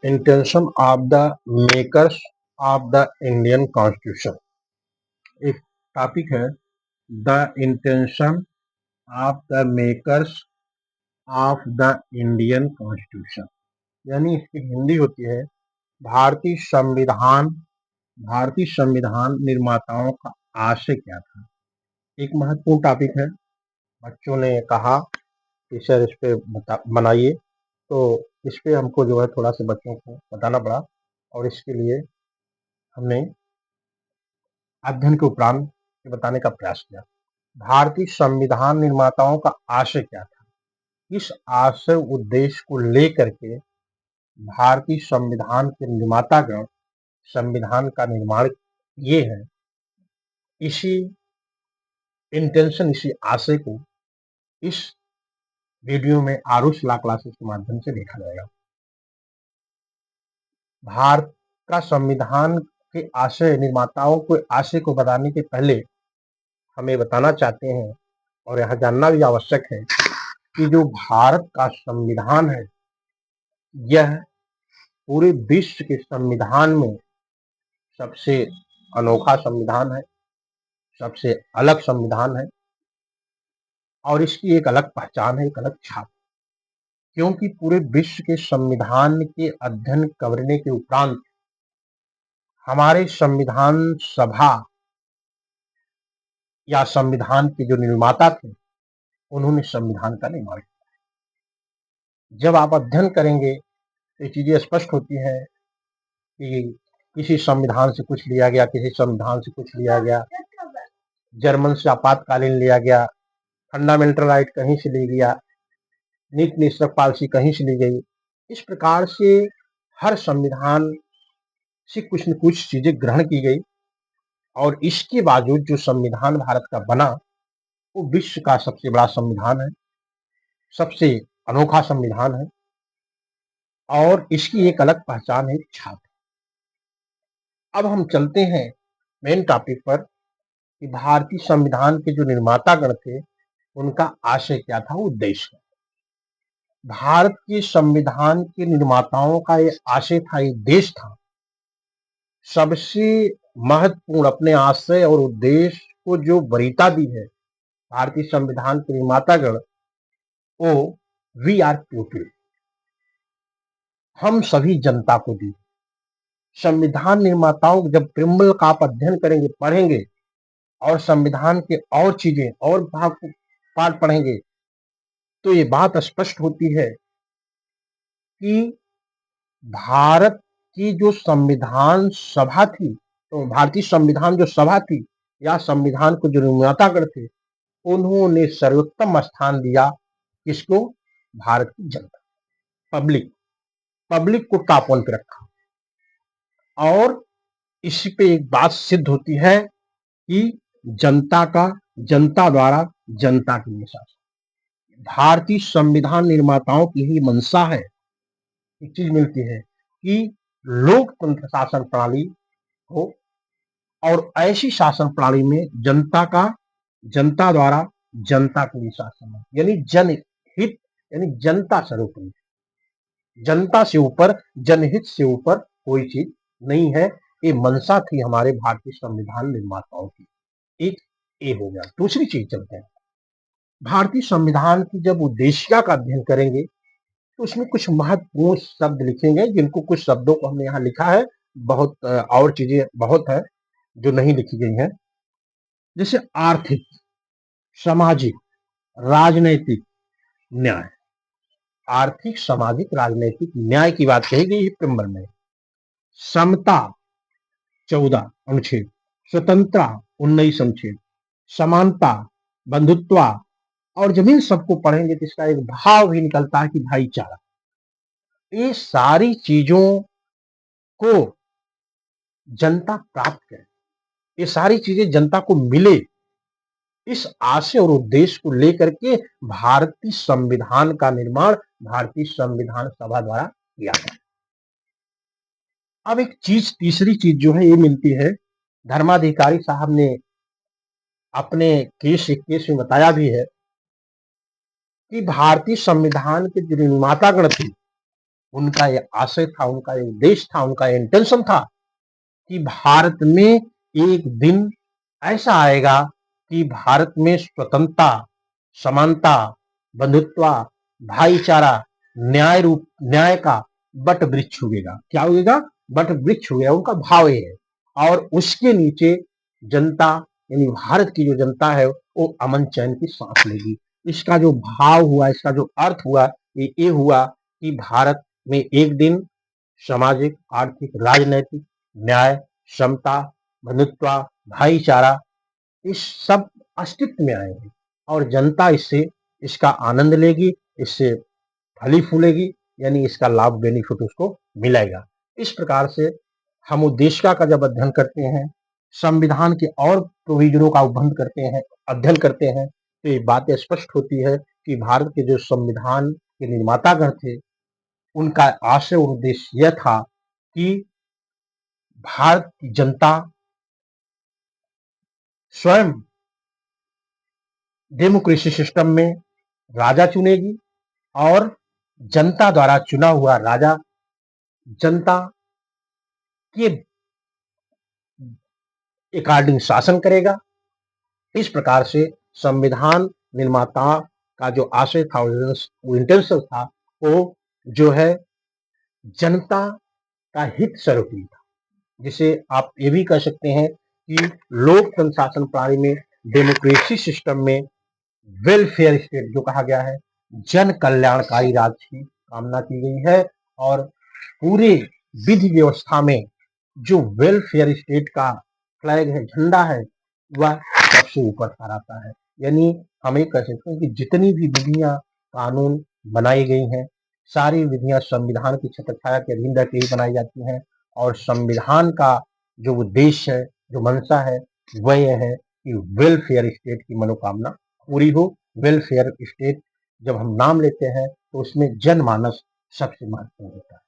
Intention of the makers of the Indian Constitution. एक topic है the intention of the makers of the Indian constitution, यानी इसकी हिंदी होती है भारतीय संविधान। भारतीय संविधान निर्माताओं का आशय क्या था। एक महत्वपूर्ण टॉपिक है। बच्चों ने कहा कि सर इस पे बनाइए, तो इस पे हमको जो है थोड़ा सा बच्चों को बताना पड़ा और इसके लिए हमने अध्ययन के उपरांत बताने का प्रयास किया। भारतीय संविधान निर्माताओं का आशय क्या था, इस आशय उद्देश्य को लेकर के भारतीय संविधान के निर्मातागण संविधान का निर्माण किए हैं। इसी इंटेंशन, इसी आशय को इस वीडियो में आरुष लॉ क्लासेस के माध्यम से देखा जाएगा। भारत का संविधान के आशय, निर्माताओं को आशय को बताने के पहले हमें बताना चाहते हैं और यह जानना भी आवश्यक है कि जो भारत का संविधान है यह पूरे विश्व के संविधान में सबसे अनोखा संविधान है, सबसे अलग संविधान है और इसकी एक अलग पहचान है, एक अलग छाप। क्योंकि पूरे विश्व के संविधान के अध्ययन करने के उपरांत हमारे संविधान सभा या संविधान के जो निर्माता थे उन्होंने संविधान का निर्माण किया। जब आप अध्ययन करेंगे तो ये चीजें स्पष्ट होती हैं कि किसी संविधान से कुछ लिया गया, किसी संविधान से कुछ लिया गया, जर्मन से आपातकालीन लिया गया, फंडामेंटल राइट कहीं से ले गया, नीति निश्चक पॉलिसी कहीं से ली गई। इस प्रकार से हर संविधान से कुछ न कुछ चीजें ग्रहण की गई और इसके बावजूद जो संविधान भारत का बना वो विश्व का सबसे बड़ा संविधान है, सबसे अनोखा संविधान है और इसकी एक अलग पहचान है, छाप। अब हम चलते हैं मेन टॉपिक पर कि भारतीय संविधान के जो निर्मातागण थे उनका आशय क्या था, उद्देश्य। भारत के संविधान के निर्माताओं का ये आशय था, ये देश था, सबसे महत्वपूर्ण अपने आशय और उद्देश्य को जो वरीयता दी है भारतीय संविधान के निर्मातागण, वो वी आर पीपल, हम सभी जनता को दी। संविधान निर्माताओं जब प्रियम्बल का आप अध्ययन करेंगे, पढ़ेंगे और संविधान के और चीजें और भाग पाठ पढ़ेंगे तो ये बात स्पष्ट होती है कि भारत की जो संविधान सभा थी, तो भारतीय संविधान जो सभा थी या संविधान को जो निर्मातागण थे उन्होंने सर्वोत्तम स्थान दिया किसको, भारत की जनता, पब्लिक को टॉप वन पे रखा। और इसी पे एक बात सिद्ध होती है कि जनता का, जनता द्वारा जनता के लिए शासन। भारतीय संविधान निर्माताओं की ही मंशा है, एक चीज मिलती है कि लोकतंत्र शासन प्रणाली हो और ऐसी शासन प्रणाली में जनता का, जनता द्वारा जनता के लिए शासन है, यानी जनहित, यानी जनता सर्वोपरि, जनता से ऊपर, जनहित से ऊपर कोई चीज नहीं है। ये मंशा थी हमारे भारतीय संविधान निर्माताओं की। एक ए हो गया। दूसरी चीज चलते हैं, भारतीय संविधान की जब उद्देशिका का अध्ययन करेंगे तो उसमें कुछ महत्वपूर्ण शब्द लिखेंगे, जिनको कुछ शब्दों को हमने यहाँ लिखा है, बहुत और चीजें बहुत है जो नहीं लिखी गई हैं, जैसे आर्थिक, सामाजिक, राजनैतिक न्याय। आर्थिक, सामाजिक, राजनैतिक न्याय की बात कही गई है प्रियम्बल में। समता 14 अनुच्छेद, स्वतंत्रता 19 अनुच्छेद, समानता, बंधुत्व, और जब इन सबको पढ़ेंगे तो इसका एक भाव भी निकलता है कि भाईचारा। ये सारी चीजों को जनता प्राप्त करे, ये सारी चीजें जनता को मिले, इस आशय और उद्देश्य को लेकर के भारतीय संविधान का निर्माण भारतीय संविधान सभा द्वारा किया गया। अब एक चीज, तीसरी चीज जो है ये मिलती है, धर्माधिकारी साहब ने अपने केस 21 में बताया भी है कि भारतीय संविधान के जो निर्मातागण थे उनका ये आशय था, उनका ये उद्देश्य था, उनका ये इंटेंशन था कि भारत में एक दिन ऐसा आएगा कि भारत में स्वतंत्रता, समानता, बंधुत्व, भाईचारा, न्याय का बट वृक्ष उगेगा। क्या उगेगा? बट वृक्ष उगेगा। उनका भाव ये है। और उसके नीचे जनता, यानी भारत की जो जनता है, वो अमन चैन की सांस लेगी। इसका जो भाव हुआ, इसका जो अर्थ हुआ, ये हुआ कि भारत में एक दिन सामाजिक, आर्थिक, राजनैतिक, न्याय, समता, बंधुत्व, भाईचारा, इस सब अस्तित्व में आएंगे और जनता इससे, इसका आनंद लेगी, इससे फली फूलेगी, यानी इसका लाभ, बेनिफिट उसको मिलेगा। इस प्रकार से हम उद्देशिका का जब अध्ययन करते हैं, संविधान के और प्रोविजनों का अध्ययन करते हैं, तो ये बात स्पष्ट होती है कि भारत के जो संविधान के निर्मातागण थे, उनका आशय और उद्देश्य यह था कि भारत की जनता स्वयं डेमोक्रेसी सिस्टम में राजा चुनेगी और जनता द्वारा चुना हुआ राजा जनता के अकॉर्डिंग शासन करेगा। इस प्रकार से संविधान निर्माता का जो आशय था, वो इंटेंशन था, वो जो है जनता का हित सर्वोपरि था। जिसे आप ये भी कह सकते हैं कि लोकतंत्र शासन प्रणाली में, डेमोक्रेसी सिस्टम में वेलफेयर स्टेट जो कहा गया है, जन कल्याणकारी राज्य की कामना की गई है। और पूरे विधि व्यवस्था में जो वेलफेयर स्टेट का फ्लैग है, झंडा है, वह सबसे ऊपर फहराता है। यानी हम ये कह सकते हैं कि जितनी भी विधियां, कानून बनाई गई हैं, सारी विधियां संविधान की छत्रछाया के अधीन रहकर ही बनाई जाती हैं। और संविधान का जो उद्देश्य है, जो मंशा है, वह यह है कि वेलफेयर स्टेट की मनोकामना पूरी हो। वेलफेयर स्टेट जब हम नाम लेते हैं, तो उसमें जनमानस सबसे महत्वपूर्ण होता है।